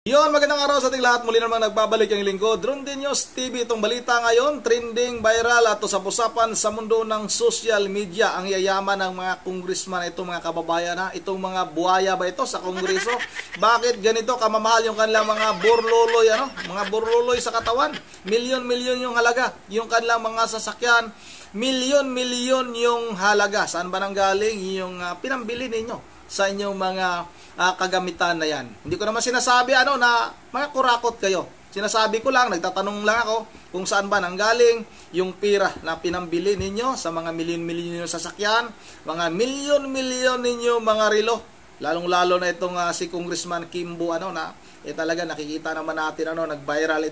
Yon, magandang araw sa ating lahat. Muli naman nagbabalik ang lingkod Ron De News TV. Itong balita ngayon, trending, viral at usap-usapan sa mundo ng social media. Ang yayaman ng mga congressman, itong mga kababayan na, itong mga buhaya ba ito sa kongreso? Bakit ganito kamamahal yung kanilang mga burluloy, mga burluloy sa katawan? Milyon-milyon yung halaga. Yung kanilang mga sasakyan, milyon-milyon yung halaga. Saan ba nanggaling yung pinambili ninyo sa inyong mga kagamitan na yan? Hindi ko naman sinasabi na mga kurakot kayo. Sinasabi ko lang, nagtatanong lang ako kung saan ba nanggaling yung pira na pinambili ninyo sa mga milyon-milyon yung sasakyan, mga milyon-milyon ninyo mga relo. Lalong-lalo na itong si Congressman Kimbo na talaga nakikita naman natin nag-viral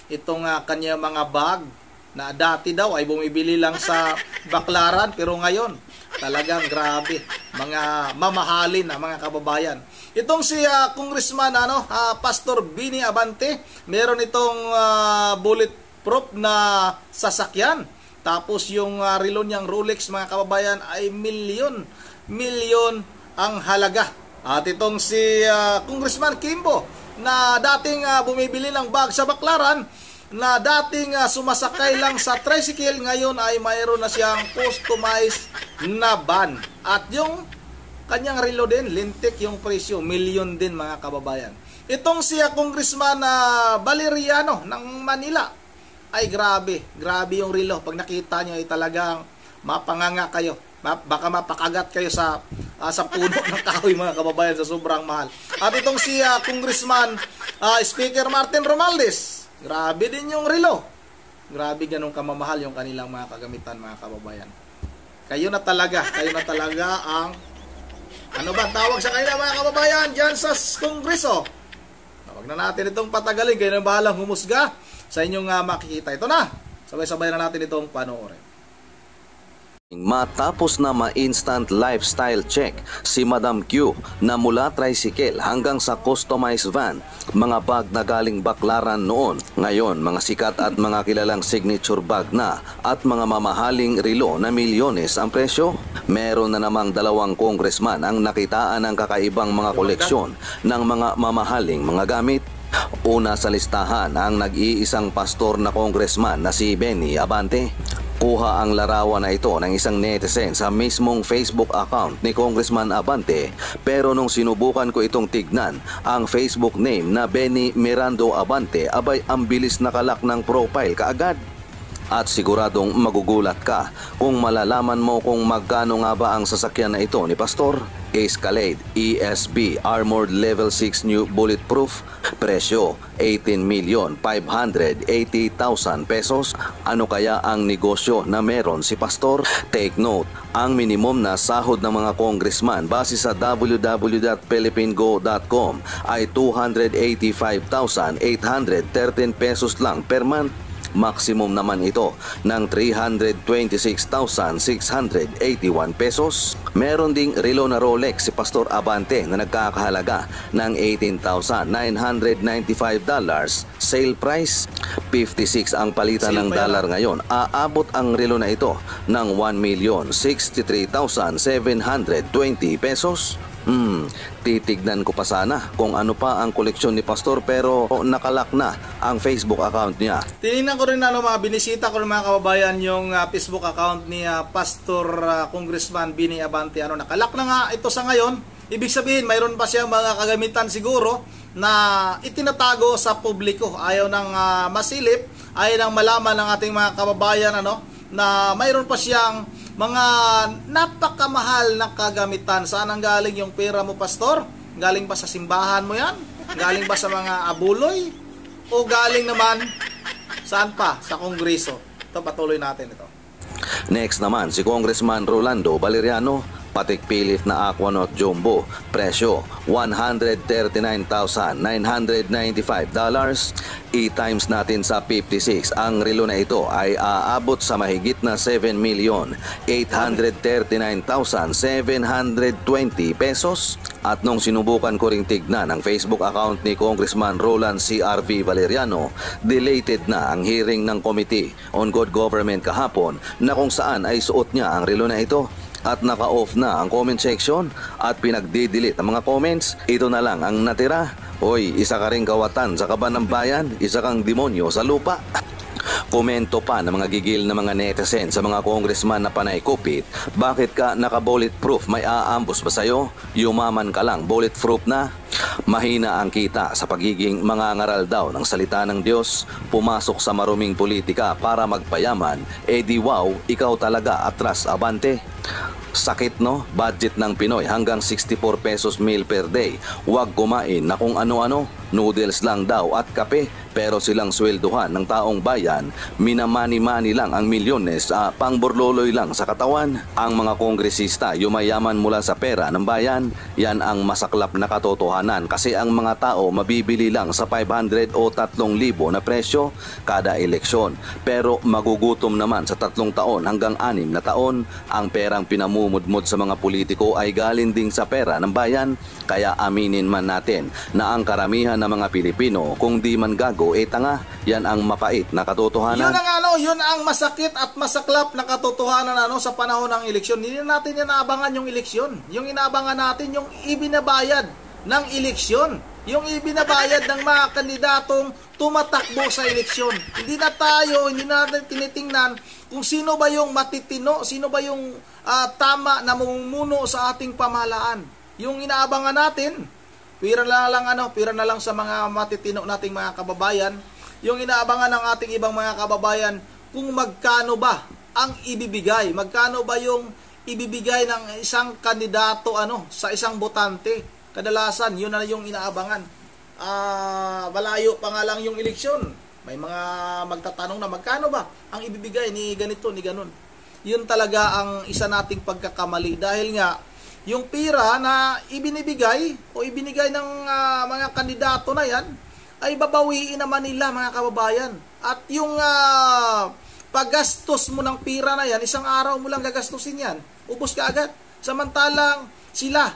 itong kanya mga bag na dati daw ay bumibili lang sa baklaran, pero ngayon talagang grabe, mga mamahalin na mga kababayan. Itong si Congressman Pastor Bini Abante, meron itong bulletproof na sasakyan. Tapos yung relo niyang Rolex mga kababayan ay milyon ang halaga. At itong si Congressman Kimbo na dating bumibili ng bag sa baklaran, na dating sumasakay lang sa tricycle, ngayon ay mayroon na siyang customized na van. At yung kanyang relo din, lintik yung presyo, milyon din mga kababayan. Itong si Congressman Valeriano ng Manila, ay grabe yung relo. Pag nakita nyo ay talagang mapanganga kayo. Baka mapakagat kayo sa puno ng kahoy mga kababayan, sa sobrang mahal. At itong si Congressman Speaker Martin Romualdez, grabe din yung relo. Grabe ganun kamamahal yung kanilang mga kagamitan mga kababayan. Kayo na talaga ang tawag sa kanila mga kababayan dyan sa Kongreso. Huwag na natin itong patagalin, kayo na bahalang humusga sa inyong makikita. Ito na, sabay-sabay na natin itong panoorin. Matapos na ma-instant lifestyle check si Madam Q na mula tricycle hanggang sa customized van, mga bag na galing baklaran noon, ngayon mga sikat at mga kilalang signature bag na at mga mamahaling relo na milyones ang presyo. Meron na namang dalawang congressman ang nakitaan ng kakaibang mga koleksyon ng mga mamahaling mga gamit. Una sa listahan ang nag-iisang pastor na congressman na si Bini Abante. Kuha ang larawan na ito ng isang netizen sa mismong Facebook account ni Congressman Abante, pero nung sinubukan ko itong tignan ang Facebook name na Benny Mirando Abante, abay ang bilis nakalak ng profile kaagad. At siguradong magugulat ka kung malalaman mo kung magkano nga ba ang sasakyan na ito ni Pastor. Escalade ESB Armored Level 6 New Bulletproof, presyo 18,580,000 pesos. Ano kaya ang negosyo na meron si Pastor? Take note, ang minimum na sahod ng mga congressman base sa www.philippinego.com ay 285,813 pesos lang per month. Maximum naman ito ng 326,681 pesos. Meron ding relo na Rolex si Pastor Abante na nagkakahalaga ng $18,995. Sale price, 56 ang palitan ng dollar ngayon. Aabot ang relo na ito ng 1,063,720 pesos. Titignan ko pa sana kung ano pa ang koleksyon ni Pastor, pero nakalak na ang Facebook account niya. Tinignan ko rin binisita ko rin mga kababayan yung Facebook account ni Pastor Congressman Bini Abante. Nakalak na nga ito sa ngayon. Ibig sabihin mayroon pa siyang mga kagamitan siguro na itinatago sa publiko. Ayaw nang masilip, ayaw nang malaman ng ating mga kababayan na mayroon pa siyang mga napakamahal na kagamitan. Saan ang galing yung pera mo, Pastor? Galing ba sa simbahan mo yan? Galing ba sa mga abuloy? O galing naman saan pa? Sa Kongreso? Ito, patuloy natin ito. Next naman si Congressman Rolando Valeriano, patik pilit na Aquanaut Jumbo, presyo $139,995. I-times natin sa 56, ang relo na ito ay aabot sa mahigit na 7,839,720 pesos. At nung sinubukan ko ring tignan ang Facebook account ni Congressman Roland CRV Valeriano, deleted na ang hearing ng Committee on Good Government kahapon na kung saan ay suot niya ang relo na ito. At naka-off na ang comment section at pinagdidelete ang mga comments. Ito na lang ang natira. Hoy, isa ka ring kawatan sa kaban ng bayan, isa kang demonyo sa lupa. Komento pa ng mga gigil na mga netizen sa mga congressman na panay kupit, bakit ka naka-bulletproof? May aambus ba sa'yo? Yumaman ka lang, bulletproof na? Mahina ang kita sa pagiging mangangaral daw ng salita ng Diyos, pumasok sa maruming politika para magpayaman, di wow, ikaw talaga atras abante. Sakit no? Budget ng Pinoy hanggang 64 pesos meal per day. Huwag kumain na kung ano-ano, noodles lang daw at kape. Pero silang swelduhan ng taong bayan, minamani-mani lang ang milyones, pangburloloy lang sa katawan. Ang mga kongresista, yumayaman mula sa pera ng bayan. Yan ang masaklap na katotohanan kasi ang mga tao mabibili lang sa 500 o 3,000 na presyo kada eleksyon. Pero magugutom naman sa 3 taon hanggang 6 na taon. Ang perang pinamumudmod sa mga politiko ay galing din sa pera ng bayan. Kaya aminin man natin na ang karamihan ng mga Pilipino, kung di man gago, tanga. Yan ang mapait na katotohanan. Yun ang masakit at masaklap na katotohanan sa panahon ng eleksyon. Hindi natin yan naabangan yung eleksyon. Yung inaabangan natin yung ibinabayad ng eleksyon. Yung ibinabayad ng mga kandidatong tumatakbo sa eleksyon. Hindi natin tinitingnan kung sino ba yung matitino, sino ba yung tama na mamumuno sa ating pamahalaan. Yung inaabangan natin, pira na lang sa mga matitino nating mga kababayan. Yung inaabangan ng ating ibang mga kababayan kung magkano ba ang ibibigay, magkano ba yung ibibigay ng isang kandidato sa isang botante. Kadalasan yun na yung inaabangan. Malayo pa nga lang yung eleksyon, may mga magtatanong na magkano ba ang ibibigay ni ganito, ni ganon. Yun talaga ang isa nating pagkakamali dahil nga yung pira na ibinibigay o ibinigay ng mga kandidato na yan ay babawiin naman nila, mga kababayan. At yung paggastos mo ng pira na yan, isang araw mo lang gagastusin yan, ubos ka agad. Samantalang sila,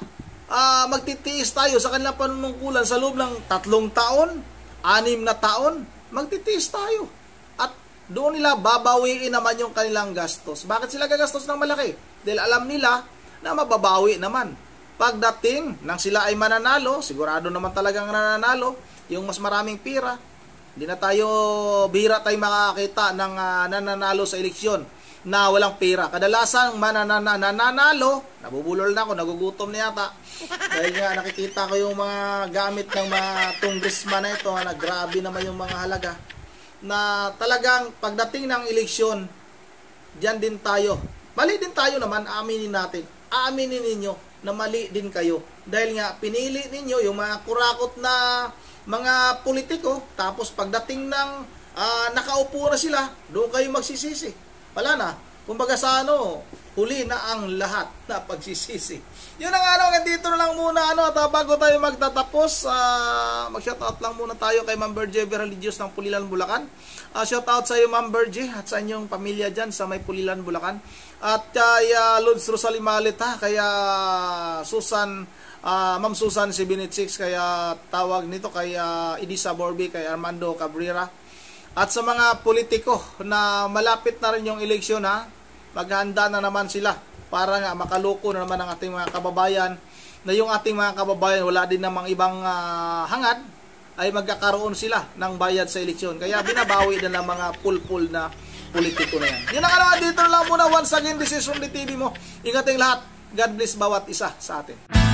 magtitiis tayo sa kanilang panunungkulan sa loob ng 3 taon, 6 na taon, magtitiis tayo. At doon nila babawiin naman yung kanilang gastos. Bakit sila gagastos ng malaki? Dahil alam nila na mababawi naman. Pagdating nang sila ay mananalo, sigurado naman talagang nananalo, yung mas maraming pira. Hindi na tayo, bihira tayo makakita ng nananalo sa eleksyon na walang pera. Kadalasan nananalo, nabubulol na ako, nagugutom na yata. Dahil nga nakikita ko yung mga gamit ng mga congressman na ito, na grabe naman yung mga halaga. Na talagang pagdating ng eleksyon, diyan din tayo. Mali din tayo naman, aminin natin. Aaminin ninyo na mali din kayo. Dahil nga, pinili ninyo yung mga kurakot na mga politiko, tapos pagdating ng nakaupo na sila, doon kayo magsisisi. Wala na. Kumbaga sa huli na ang lahat na pagsisisi. Yun ang dito na lang muna bago tayo magtatapos, mag-shoutout lang muna tayo kay Ma'am Berje Religious ng Pulilan, Bulacan. Shoutout sa iyo, Ma'am Berje, at sa inyong pamilya dyan sa may Pulilan, Bulacan. At kay Lods Rosalimalit, kaya Ma'am Susan 786, kaya tawag nito kay Edisa Borby, kay Armando Cabrera. At sa mga politiko na malapit na rin yung eleksyon, maghahanda na naman sila para nga makaloko na naman ang ating mga kababayan, na yung ating mga kababayan wala din namang ibang hangad, ay magkakaroon sila ng bayad sa eleksyon. Kaya binabawi na ng mga pulpul na politiko na yan. Yun ang dito lang muna. Once again, this is from the TV mo. Ingating lahat. God bless bawat isa sa atin.